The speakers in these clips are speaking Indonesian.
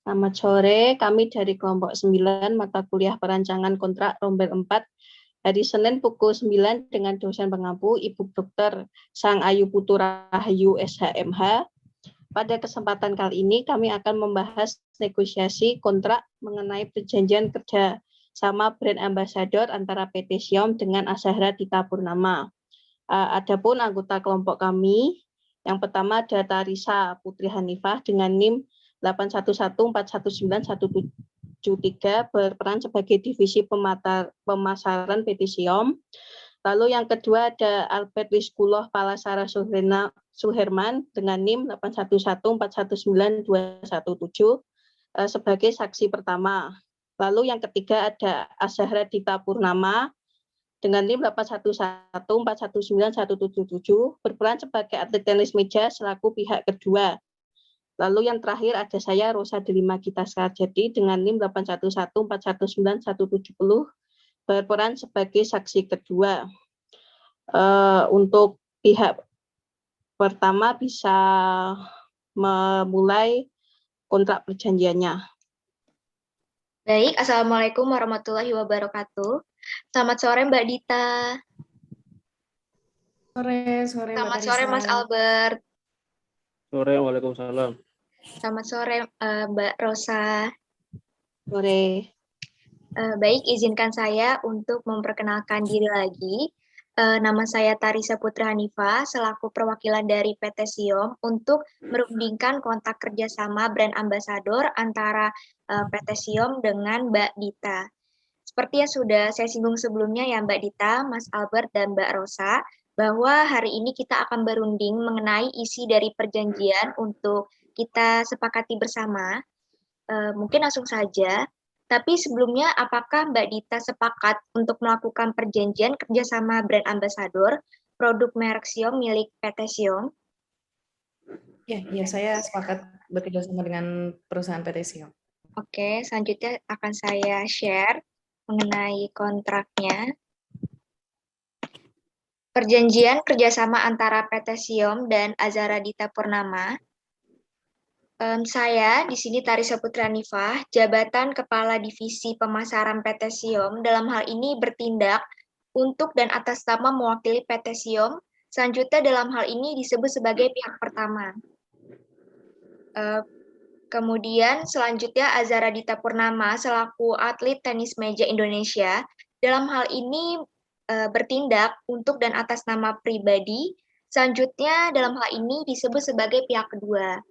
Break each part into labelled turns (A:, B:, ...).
A: Selamat sore, kami dari kelompok 9 mata kuliah perancangan kontrak rombel 4 hari Senin pukul 9 dengan dosen pengampu Ibu Dr. Sang Ayu Putu Rahayu SHMH. Pada kesempatan kali ini kami akan membahas negosiasi kontrak mengenai perjanjian kerja sama brand ambassador antara PT Siom dengan Azahra Dita Purnama. Adapun anggota kelompok kami, yang pertama ada Tarisa Putri Hanifah dengan NIM 811419173 berperan sebagai divisi pemasaran PT Siom. Lalu yang kedua ada Albert Wiskuloh Palasara Suherman dengan NIM 811419217 sebagai saksi pertama. Lalu yang ketiga ada Azahra Dita Purnama dengan NIM 811419177 berperan sebagai atlet tenis meja selaku pihak kedua. Lalu yang terakhir ada saya Rosa Delima Gita Sarjadi dengan NIM 811419170 berperan sebagai saksi kedua. Untuk pihak pertama bisa memulai kontrak perjanjiannya.
B: Baik, Assalamualaikum warahmatullahi wabarakatuh. Selamat sore Mbak Dita.
C: Sore
B: Selamat sore Mas Albert.
D: Sore, waalaikumsalam.
B: Selamat sore Mbak Rosa.
A: Sore.
B: Baik, izinkan saya untuk memperkenalkan diri lagi. Nama saya Tarisa Putri Hanifah, selaku perwakilan dari PT Siom untuk merundingkan kontak kerjasama brand ambassador antara PT Siom dengan Mbak Dita. Seperti yang sudah saya singgung sebelumnya ya Mbak Dita, Mas Albert, dan Mbak Rosa, bahwa hari ini kita akan berunding mengenai isi dari perjanjian untuk kita sepakati bersama. Mungkin langsung saja. Tapi sebelumnya, apakah Mbak Dita sepakat untuk melakukan perjanjian kerjasama brand ambassador produk merek Siom milik PT Siom?
C: Ya, saya sepakat bekerja sama dengan perusahaan PT Siom.
B: Oke, selanjutnya akan saya share mengenai kontraknya. Perjanjian kerjasama antara PT Siom dan Azahra Dita Purnama. Saya di sini Tarisa Putri Hanifah, jabatan Kepala Divisi Pemasaran PT Siom, dalam hal ini bertindak untuk dan atas nama mewakili PT Siom. Selanjutnya dalam hal ini disebut sebagai pihak pertama. Kemudian selanjutnya Azahra Dita Purnama selaku atlet tenis meja Indonesia, dalam hal ini bertindak untuk dan atas nama pribadi. Selanjutnya dalam hal ini disebut sebagai pihak kedua.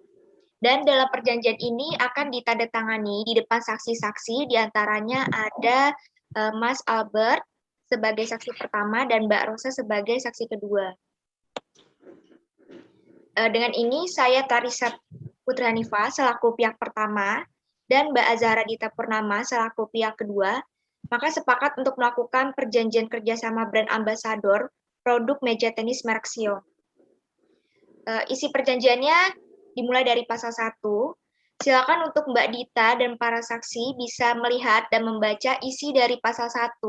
B: Dan dalam perjanjian ini akan ditandatangani di depan saksi-saksi, diantaranya ada Mas Albert sebagai saksi pertama dan Mbak Rosa sebagai saksi kedua. Dengan ini saya Tarisa Putri Hanifah selaku pihak pertama dan Mbak Azahra Dita Purnama selaku pihak kedua, maka sepakat untuk melakukan perjanjian kerjasama brand ambassador produk meja tenis merek Siom. Isi perjanjiannya dimulai dari pasal 1. Silakan untuk Mbak Dita dan para saksi bisa melihat dan membaca isi dari pasal 1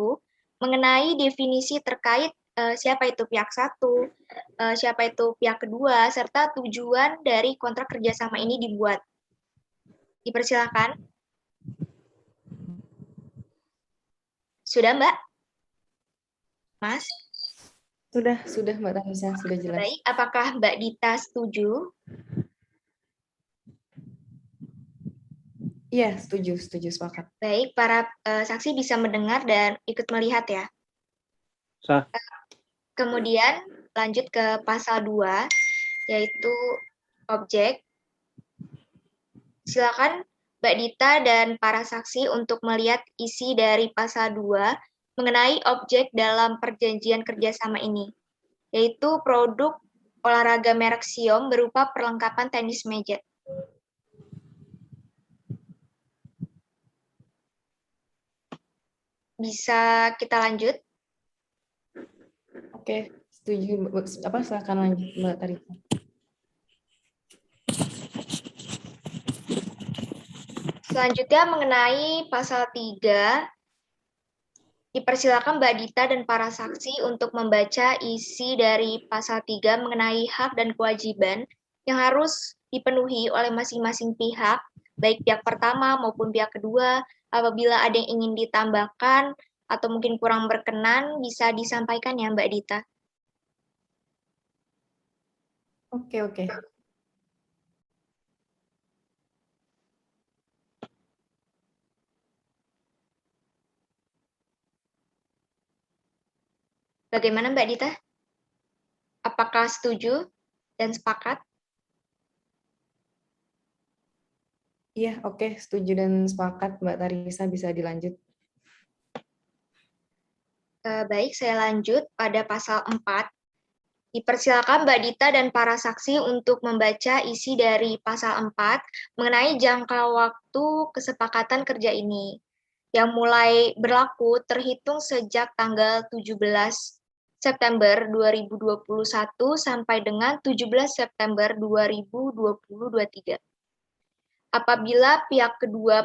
B: mengenai definisi terkait siapa itu pihak 1, siapa itu pihak kedua, serta tujuan dari kontrak kerjasama ini dibuat. Dipersilakan. Sudah, Mbak? Mas?
C: Sudah Mbak Tarisa, sudah jelas.
B: Baik, apakah Mbak Dita setuju?
C: Iya, setuju sepakat.
B: Baik, para saksi bisa mendengar dan ikut melihat ya.
D: Sah.
B: Kemudian lanjut ke pasal 2, yaitu objek. Silakan Mbak Dita dan para saksi untuk melihat isi dari pasal 2 mengenai objek dalam perjanjian kerjasama ini, yaitu produk olahraga merek Siom berupa perlengkapan tenis meja. Bisa kita lanjut?
C: Oke, setuju. Silakan lanjut Mbak Tarisa.
B: Selanjutnya mengenai pasal 3, dipersilakan Mbak Dita dan para saksi untuk membaca isi dari pasal 3 mengenai hak dan kewajiban yang harus dipenuhi oleh masing-masing pihak baik pihak pertama maupun pihak kedua. Apabila ada yang ingin ditambahkan atau mungkin kurang berkenan, bisa disampaikan ya Mbak Dita.
C: Oke.
B: Bagaimana Mbak Dita? Apakah setuju dan sepakat?
C: Iya, oke, setuju dan sepakat Mbak Tarisa, bisa dilanjut.
B: Baik, saya lanjut pada pasal 4. Dipersilakan Mbak Dita dan para saksi untuk membaca isi dari pasal 4 mengenai jangka waktu kesepakatan kerja ini, yang mulai berlaku terhitung sejak tanggal 17 September 2021 sampai dengan 17 September 2023. Apabila pihak kedua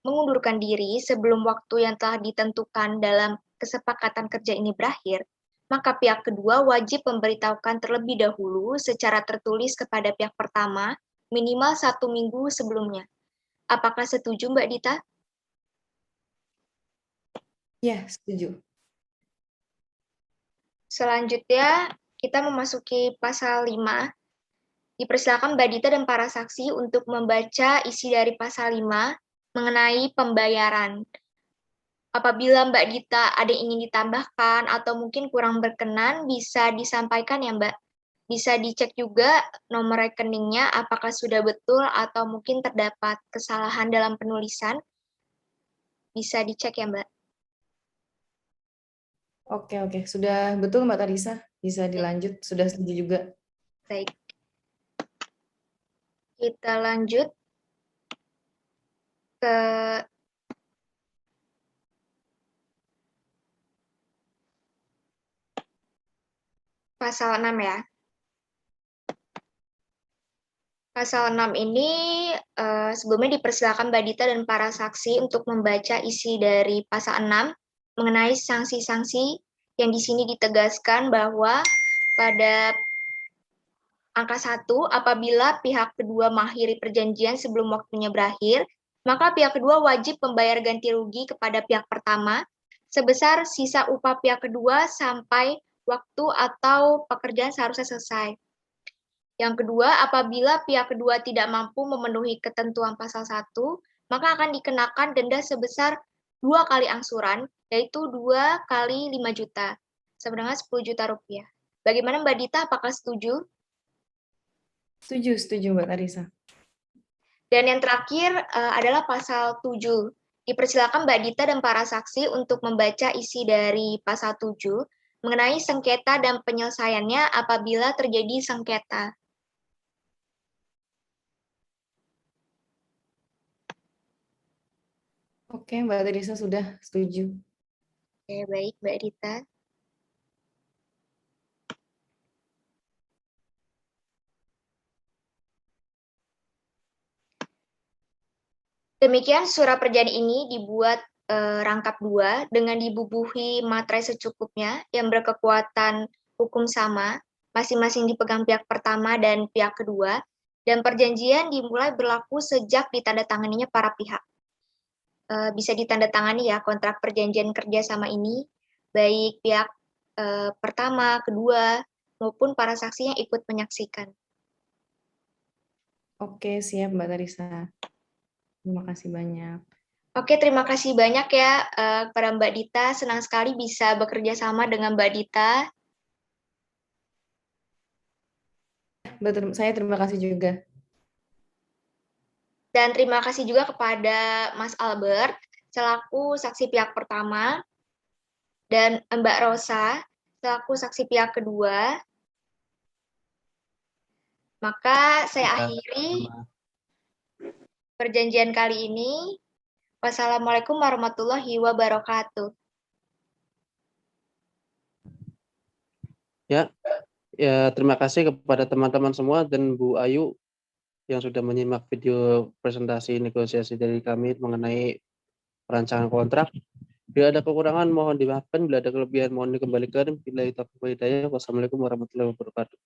B: mengundurkan diri sebelum waktu yang telah ditentukan dalam kesepakatan kerja ini berakhir, maka pihak kedua wajib memberitahukan terlebih dahulu secara tertulis kepada pihak pertama minimal 1 minggu sebelumnya. Apakah setuju Mbak Dita?
C: Iya, setuju.
B: Selanjutnya, kita memasuki pasal 5. Dipersilakan Mbak Dita dan para saksi untuk membaca isi dari pasal 5 mengenai pembayaran. Apabila Mbak Dita ada yang ingin ditambahkan atau mungkin kurang berkenan, bisa disampaikan ya Mbak. Bisa dicek juga nomor rekeningnya apakah sudah betul atau mungkin terdapat kesalahan dalam penulisan. Bisa dicek ya Mbak.
C: Oke. Sudah betul Mbak Tarisa, bisa dilanjut, sudah setuju juga.
B: Baik. Kita lanjut ke pasal 6 ya. Pasal 6 ini sebelumnya dipersilakan Mbak Dita dan para saksi untuk membaca isi dari pasal 6 mengenai sanksi-sanksi yang di sini ditegaskan bahwa pada angka 1, apabila pihak kedua mengakhiri perjanjian sebelum waktunya berakhir, maka pihak kedua wajib membayar ganti rugi kepada pihak pertama sebesar sisa upah pihak kedua sampai waktu atau pekerjaan seharusnya selesai. Yang kedua, apabila pihak kedua tidak mampu memenuhi ketentuan pasal 1, maka akan dikenakan denda sebesar 2 kali angsuran, yaitu 2 kali 5 juta, sama dengan 10 juta rupiah. Bagaimana Mbak Dita, apakah setuju?
C: Setuju Mbak Tarisa.
B: Dan yang terakhir adalah pasal 7. Dipersilakan Mbak Dita dan para saksi untuk membaca isi dari pasal 7 mengenai sengketa dan penyelesaiannya apabila terjadi sengketa.
C: Oke, Mbak Tarisa sudah setuju.
B: Oke, baik Mbak Dita. Demikian surat perjanjian ini dibuat rangkap 2 dengan dibubuhi materai secukupnya yang berkekuatan hukum sama, masing-masing dipegang pihak pertama dan pihak kedua, dan perjanjian dimulai berlaku sejak ditandatanganinya para pihak. Bisa ditandatangani ya kontrak perjanjian kerjasama ini, baik pihak pertama, kedua, maupun para saksi yang ikut menyaksikan.
C: Oke, siap Mbak Tarisa. Terima kasih banyak.
B: Oke, terima kasih banyak ya kepada Mbak Dita. Senang sekali bisa bekerja sama dengan Mbak Dita.
C: Saya terima kasih juga.
B: Dan terima kasih juga kepada Mas Albert, selaku saksi pihak pertama, dan Mbak Rosa, selaku saksi pihak kedua. Maka saya akhiri perjanjian kali ini. Wassalamualaikum warahmatullahi wabarakatuh.
D: Ya, terima kasih kepada teman-teman semua dan Bu Ayu yang sudah menyimak video presentasi negosiasi dari kami mengenai perancangan kontrak. Bila ada kekurangan mohon dimaafkan, bila ada kelebihan mohon dikembalikan. Bila itu hidayah, wassalamualaikum warahmatullahi wabarakatuh.